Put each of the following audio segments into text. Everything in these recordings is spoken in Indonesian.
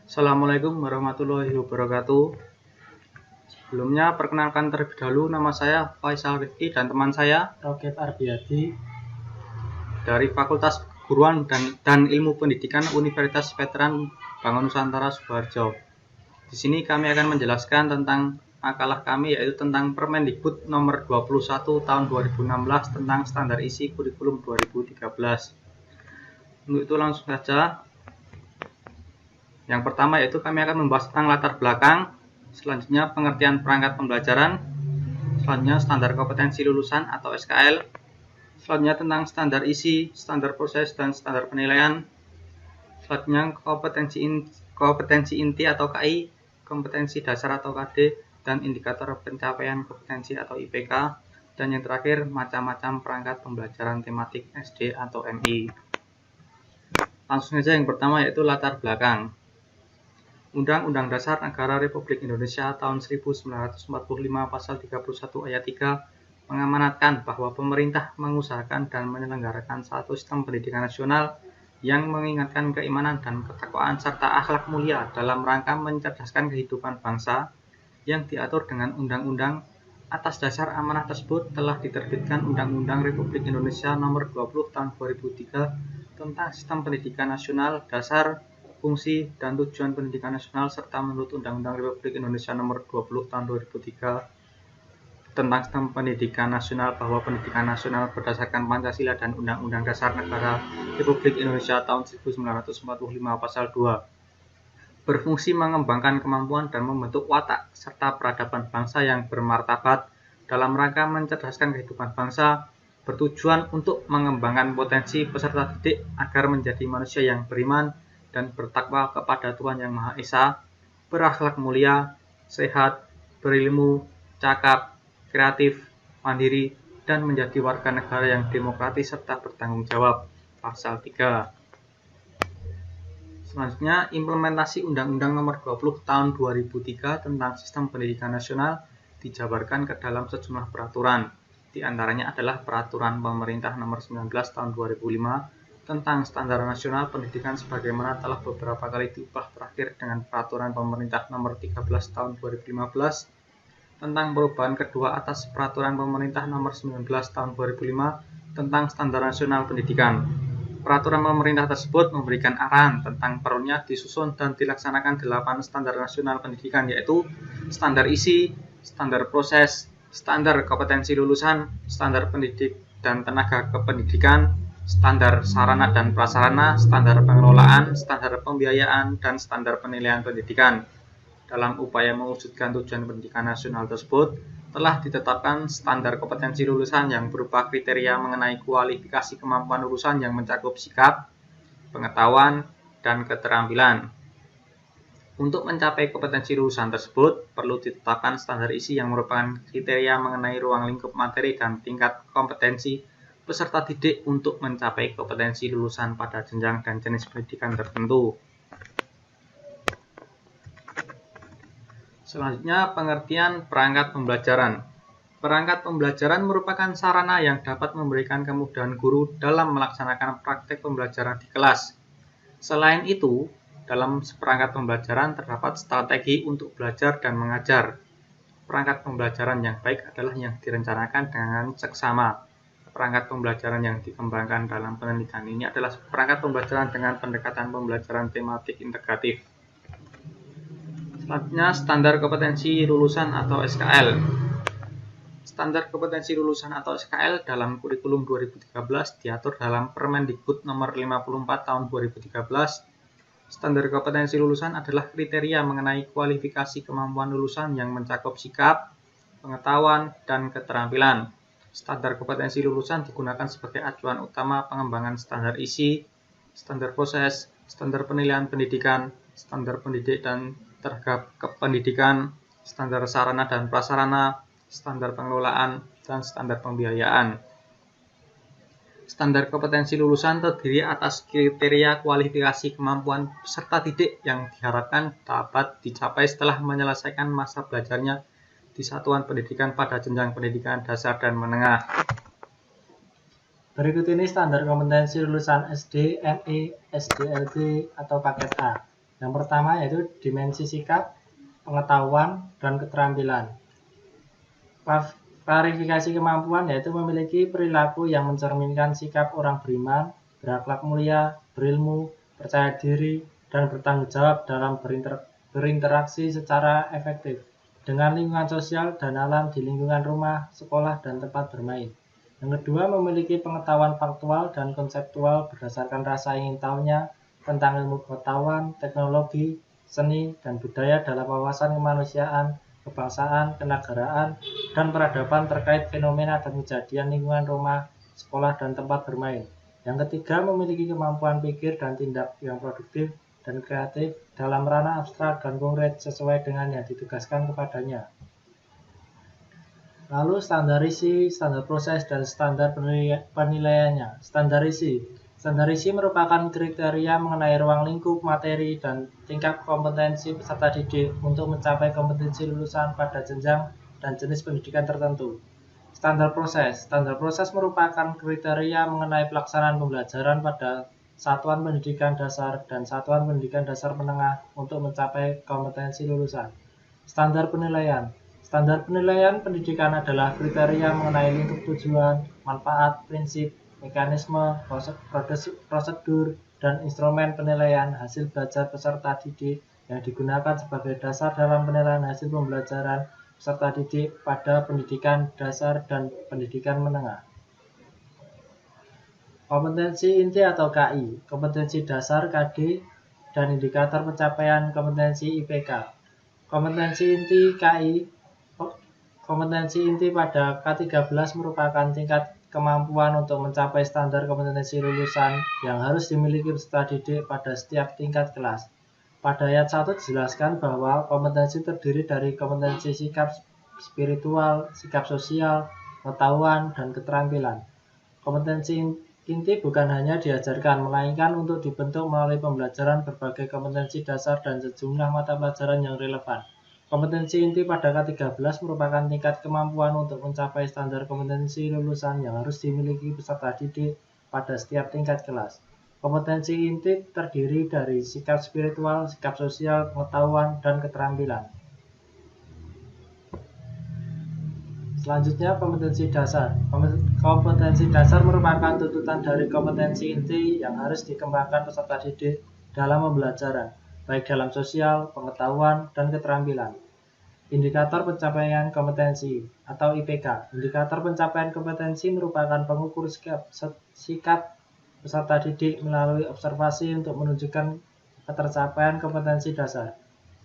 Assalamualaikum warahmatullahi wabarakatuh. Sebelumnya perkenalkan terlebih dahulu, nama saya Faisal Rifki dan teman saya Roket Arbiadi dari Fakultas Keguruan dan Ilmu Pendidikan Universitas Veteran Bangun Nusantara Sukoharjo. Di sini kami akan menjelaskan tentang makalah kami, yaitu tentang Permendikbud nomor 21 tahun 2016 tentang standar isi kurikulum 2013. Untuk itu langsung saja. Yang pertama yaitu kami akan membahas tentang latar belakang, selanjutnya pengertian perangkat pembelajaran, selanjutnya standar kompetensi lulusan atau SKL, selanjutnya tentang standar isi, standar proses, dan standar penilaian, selanjutnya kompetensi inti atau KI, kompetensi dasar atau KD, dan indikator pencapaian kompetensi atau IPK, dan yang terakhir macam-macam perangkat pembelajaran tematik SD atau MI. Langsung saja yang pertama yaitu latar belakang. Undang-Undang Dasar Negara Republik Indonesia tahun 1945 pasal 31 ayat 3 mengamanatkan bahwa pemerintah mengusahakan dan menyelenggarakan satu sistem pendidikan nasional yang mengingatkan keimanan dan ketakwaan serta akhlak mulia dalam rangka mencerdaskan kehidupan bangsa yang diatur dengan undang-undang. Atas dasar amanah tersebut telah diterbitkan Undang-Undang Republik Indonesia Nomor 20 Tahun 2003 tentang Sistem Pendidikan Nasional Dasar, fungsi, dan tujuan pendidikan nasional serta menurut Undang-Undang Republik Indonesia Nomor 20 Tahun 2003 tentang Sistem Pendidikan Nasional bahwa pendidikan nasional berdasarkan Pancasila dan Undang-Undang Dasar Negara Republik Indonesia tahun 1945 pasal 2 berfungsi mengembangkan kemampuan dan membentuk watak serta peradaban bangsa yang bermartabat dalam rangka mencerdaskan kehidupan bangsa, bertujuan untuk mengembangkan potensi peserta didik agar menjadi manusia yang beriman dan bertakwa kepada Tuhan Yang Maha Esa, berakhlak mulia, sehat, berilmu, cakap, kreatif, mandiri, dan menjadi warga negara yang demokratis serta bertanggung jawab. Pasal 3. Selanjutnya, implementasi Undang-Undang Nomor 20 Tahun 2003 tentang Sistem Pendidikan Nasional dijabarkan ke dalam sejumlah peraturan. Di antaranya adalah Peraturan Pemerintah Nomor 19 Tahun 2005 tentang Standar Nasional Pendidikan sebagaimana telah beberapa kali diubah terakhir dengan Peraturan Pemerintah Nomor 13 Tahun 2015 tentang perubahan kedua atas Peraturan Pemerintah Nomor 19 Tahun 2005 tentang Standar Nasional Pendidikan. Peraturan pemerintah tersebut memberikan arahan tentang perlunya disusun dan dilaksanakan 8 standar nasional pendidikan, yaitu standar isi, standar proses, standar kompetensi lulusan, standar pendidik dan tenaga kependidikan, standar sarana dan prasarana, standar pengelolaan, standar pembiayaan, dan standar penilaian pendidikan. Dalam upaya mewujudkan tujuan pendidikan nasional tersebut, telah ditetapkan standar kompetensi lulusan yang berupa kriteria mengenai kualifikasi kemampuan lulusan yang mencakup sikap, pengetahuan, dan keterampilan. Untuk mencapai kompetensi lulusan tersebut, perlu ditetapkan standar isi yang merupakan kriteria mengenai ruang lingkup materi dan tingkat kompetensi peserta didik untuk mencapai kompetensi lulusan pada jenjang dan jenis pendidikan tertentu. Selanjutnya, pengertian perangkat pembelajaran. Perangkat pembelajaran merupakan sarana yang dapat memberikan kemudahan guru dalam melaksanakan praktek pembelajaran di kelas. Selain itu, dalam perangkat pembelajaran terdapat strategi untuk belajar dan mengajar. Perangkat pembelajaran yang baik adalah yang direncanakan dengan seksama. Perangkat pembelajaran yang dikembangkan dalam penelitian ini adalah perangkat pembelajaran dengan pendekatan pembelajaran tematik integratif. Selanjutnya, standar kompetensi lulusan atau SKL. Standar kompetensi lulusan atau SKL dalam kurikulum 2013 diatur dalam Permendikbud Nomor 54 Tahun 2013. Standar kompetensi lulusan adalah kriteria mengenai kualifikasi kemampuan lulusan yang mencakup sikap, pengetahuan, dan keterampilan. Standar kompetensi lulusan digunakan sebagai acuan utama pengembangan standar isi, standar proses, standar penilaian pendidikan, standar pendidik dan tenaga kependidikan, standar sarana dan prasarana, standar pengelolaan, dan standar pembiayaan. Standar kompetensi lulusan terdiri atas kriteria kualifikasi kemampuan peserta didik yang diharapkan dapat dicapai setelah menyelesaikan masa belajarnya di satuan pendidikan pada jenjang pendidikan dasar dan menengah. Berikut ini standar kompetensi lulusan SD, MI, SDLB, atau paket A. Yang pertama yaitu dimensi sikap, pengetahuan, dan keterampilan. Klarifikasi kemampuan yaitu memiliki perilaku yang mencerminkan sikap orang beriman, berakhlak mulia, berilmu, percaya diri, dan bertanggung jawab dalam berinteraksi secara efektif dengan lingkungan sosial dan alam di lingkungan rumah, sekolah, dan tempat bermain. Yang kedua, memiliki pengetahuan faktual dan konseptual berdasarkan rasa ingin tahunya tentang ilmu pengetahuan, teknologi, seni, dan budaya dalam wawasan kemanusiaan, kebangsaan, kenegaraan, dan peradaban terkait fenomena dan kejadian lingkungan rumah, sekolah, dan tempat bermain. Yang ketiga, memiliki kemampuan pikir dan tindak yang produktif dan kreatif dalam ranah abstrak dan konkret sesuai dengan yang ditugaskan kepadanya. Lalu standar isi, standar proses, dan standar penilaiannya. Standar isi merupakan kriteria mengenai ruang lingkup, materi, dan tingkat kompetensi peserta didik untuk mencapai kompetensi lulusan pada jenjang dan jenis pendidikan tertentu. Standar proses merupakan kriteria mengenai pelaksanaan pembelajaran pada satuan pendidikan dasar dan satuan pendidikan dasar menengah untuk mencapai kompetensi lulusan. Standar penilaian pendidikan adalah kriteria mengenai lingkup tujuan, manfaat, prinsip, mekanisme, prosedur, dan instrumen penilaian hasil belajar peserta didik yang digunakan sebagai dasar dalam penilaian hasil pembelajaran peserta didik pada pendidikan dasar dan pendidikan menengah. Kompetensi inti atau KI, kompetensi dasar KD, dan indikator pencapaian kompetensi IPK. Kompetensi inti KI. Kompetensi inti pada K13 merupakan tingkat kemampuan untuk mencapai standar kompetensi lulusan yang harus dimiliki peserta didik pada setiap tingkat kelas. Pada ayat 1 dijelaskan bahwa kompetensi terdiri dari kompetensi sikap spiritual, sikap sosial, pengetahuan, dan keterampilan. Kompetensi inti bukan hanya diajarkan, melainkan untuk dibentuk melalui pembelajaran berbagai kompetensi dasar dan sejumlah mata pelajaran yang relevan. Kompetensi inti pada K13 merupakan tingkat kemampuan untuk mencapai standar kompetensi lulusan yang harus dimiliki peserta didik pada setiap tingkat kelas. Kompetensi inti terdiri dari sikap spiritual, sikap sosial, pengetahuan, dan keterampilan. Selanjutnya, kompetensi dasar. Kompetensi dasar merupakan tuntutan dari kompetensi inti yang harus dikembangkan peserta didik dalam pembelajaran, baik dalam sosial, pengetahuan, dan keterampilan. Indikator pencapaian kompetensi atau IPK. Indikator pencapaian kompetensi merupakan pengukur sikap peserta didik melalui observasi untuk menunjukkan ketercapaian kompetensi dasar.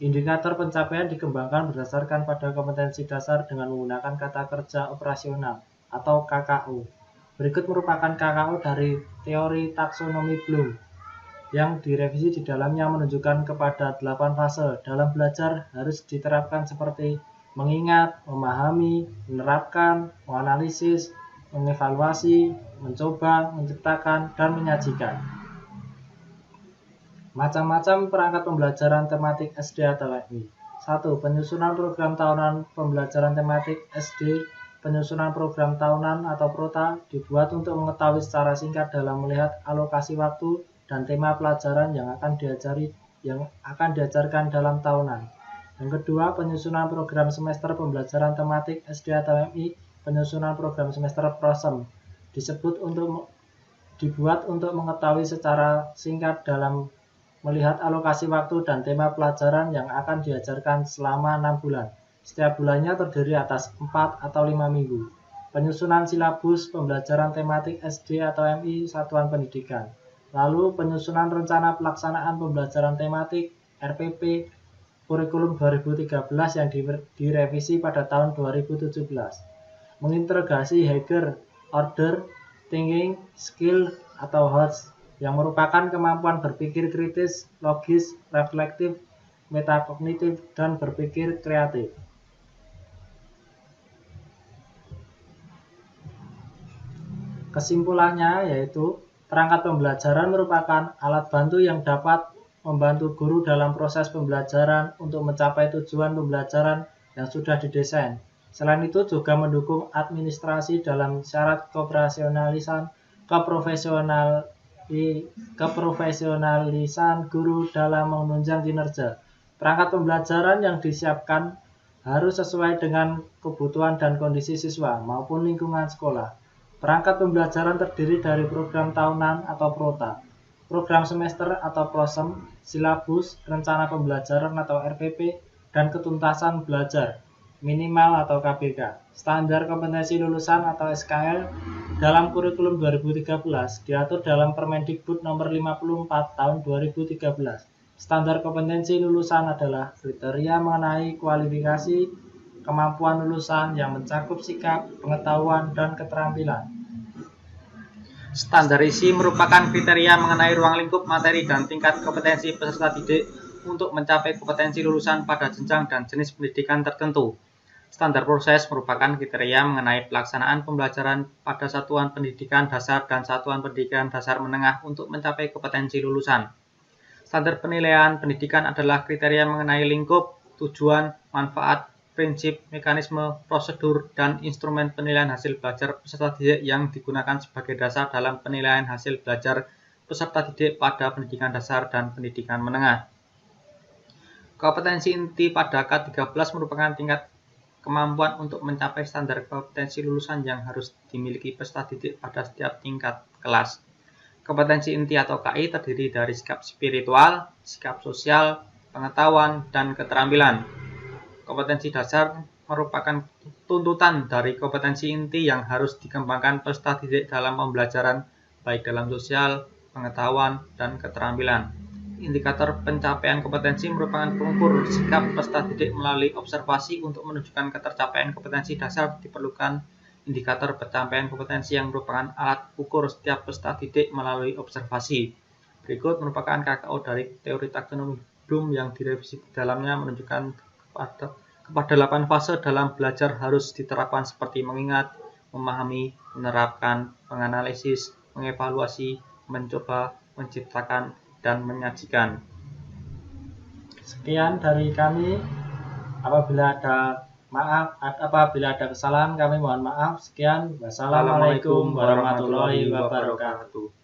Indikator pencapaian dikembangkan berdasarkan pada kompetensi dasar dengan menggunakan kata kerja operasional atau KKO. Berikut merupakan KKO dari teori taksonomi Bloom yang direvisi di dalamnya menunjukkan kepada 8 fase dalam belajar harus diterapkan seperti mengingat, memahami, menerapkan, menganalisis, mengevaluasi, mencoba, menciptakan, dan menyajikan. Macam-macam perangkat pembelajaran tematik SD atau MI. 1. Penyusunan program tahunan pembelajaran tematik SD. Penyusunan program tahunan atau PROTA dibuat untuk mengetahui secara singkat dalam melihat alokasi waktu dan tema pelajaran yang akan diajarkan dalam tahunan. Yang kedua, penyusunan program semester pembelajaran tematik SD atau MI. Penyusunan program semester PROSEM dibuat untuk mengetahui secara singkat dalam melihat alokasi waktu dan tema pelajaran yang akan diajarkan selama 6 bulan. Setiap bulannya terdiri atas 4 atau 5 minggu. Penyusunan silabus pembelajaran tematik SD atau MI satuan pendidikan. Lalu penyusunan rencana pelaksanaan pembelajaran tematik RPP kurikulum 2013 yang direvisi pada tahun 2017. Mengintegrasi Hegel Order Thinking Skill atau HOTS yang merupakan kemampuan berpikir kritis, logis, reflektif, metakognitif, dan berpikir kreatif. Kesimpulannya yaitu perangkat pembelajaran merupakan alat bantu yang dapat membantu guru dalam proses pembelajaran untuk mencapai tujuan pembelajaran yang sudah didesain. Selain itu juga mendukung administrasi dalam syarat keprofesionalisan keprofesionalisan guru dalam menunjang kinerja. Perangkat pembelajaran yang disiapkan harus sesuai dengan kebutuhan dan kondisi siswa maupun lingkungan sekolah. Perangkat pembelajaran terdiri dari program tahunan atau prota, program semester atau prosem, silabus, rencana pembelajaran atau RPP, dan ketuntasan belajar minimal atau KBK. Standar kompetensi lulusan atau SKL dalam kurikulum 2013 diatur dalam Permendikbud nomor 54 tahun 2013. Standar kompetensi lulusan adalah kriteria mengenai kualifikasi kemampuan lulusan yang mencakup sikap, pengetahuan, dan keterampilan. Standar isi merupakan kriteria mengenai ruang lingkup materi dan tingkat kompetensi peserta didik untuk mencapai kompetensi lulusan pada jenjang dan jenis pendidikan tertentu. Standar proses merupakan kriteria mengenai pelaksanaan pembelajaran pada satuan pendidikan dasar dan satuan pendidikan dasar menengah untuk mencapai kompetensi lulusan. Standar penilaian pendidikan adalah kriteria mengenai lingkup, tujuan, manfaat, prinsip, mekanisme, prosedur, dan instrumen penilaian hasil belajar peserta didik yang digunakan sebagai dasar dalam penilaian hasil belajar peserta didik pada pendidikan dasar dan pendidikan menengah. Kompetensi inti pada K13 merupakan tingkat kemampuan untuk mencapai standar kompetensi lulusan yang harus dimiliki peserta didik pada setiap tingkat kelas. Kompetensi inti atau KI terdiri dari sikap spiritual, sikap sosial, pengetahuan, dan keterampilan. Kompetensi dasar merupakan tuntutan dari kompetensi inti yang harus dikembangkan peserta didik dalam pembelajaran, baik dalam sosial, pengetahuan, dan keterampilan. Indikator pencapaian kompetensi merupakan pengukur sikap peserta didik melalui observasi. Untuk menunjukkan ketercapaian kompetensi dasar diperlukan indikator pencapaian kompetensi yang merupakan alat ukur setiap peserta didik melalui observasi. Berikut merupakan KKO dari teori taksonomi Bloom yang direvisi di dalamnya menunjukkan kepada 8 fase dalam belajar harus diterapkan seperti mengingat, memahami, menerapkan, menganalisis, mengevaluasi, mencoba, menciptakan, dan menyajikan. Sekian dari kami. Apabila ada kesalahan kami mohon maaf. Sekian. Wassalamualaikum warahmatullahi wabarakatuh.